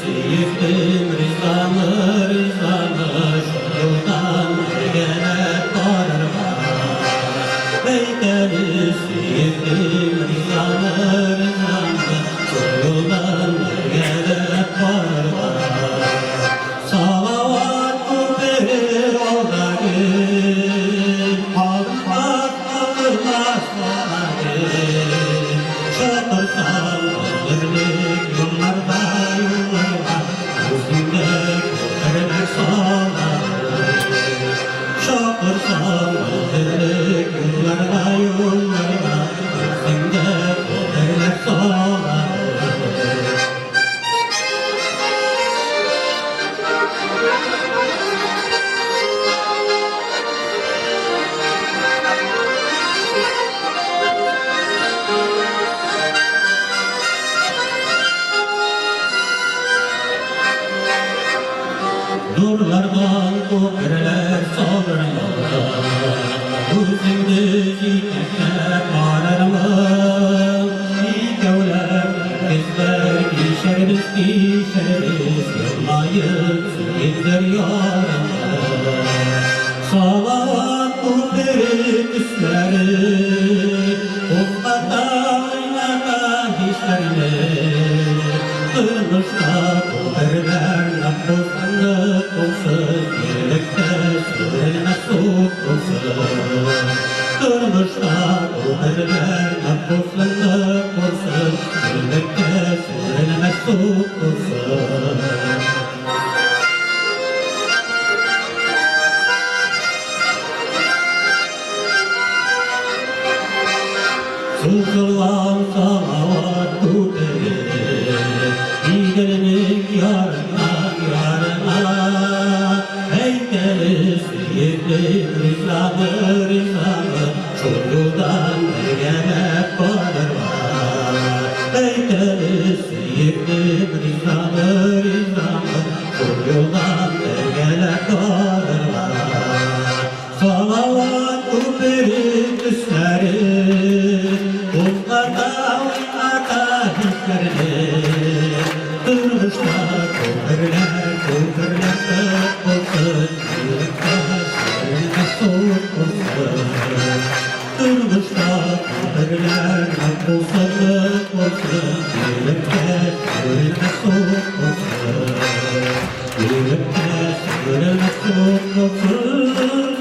sevdim rızanı şu yoldan gelip varma. Beykeli sevdim rızanı şu yoldan gelip varma. Salavat kubberi olayım, Allah Allah olayım. Çatırsan alırlık yollarda yüzünde köperler salayım. Çatırsan alırlık yollarda yüzünde köperler salayım. Nurlardan köprüler sallanıyor, yüzünde çiçekler pararlar. İkevler bizler işeriz, yılmayız bizler yaranlar. Salavat köprü üstleri, ufkada oynata hislerini. Kırmışta köprüler nabızlık olsun, birlikte sürülmez soğuk olsun. Kırmışta köprüler nabızlık olsun, birlikte sürülmez soğuk olsun. Sızılan salavat köprü, gidelim yarına. Heykeli sevdim rızanı şu yoldan gelip varma. Heykeli sevdim rızanı şu yoldan gelip varma. Salavat köprü üstleri, ufkada oynata hislerini. Kırmışta köprüler olsun, birlikte sürülmez soğuk olsun. Kırmışta köprüler olsun, birlikte sürülmez soğuk olsun. Birlikte sürülmez soğuk olsun.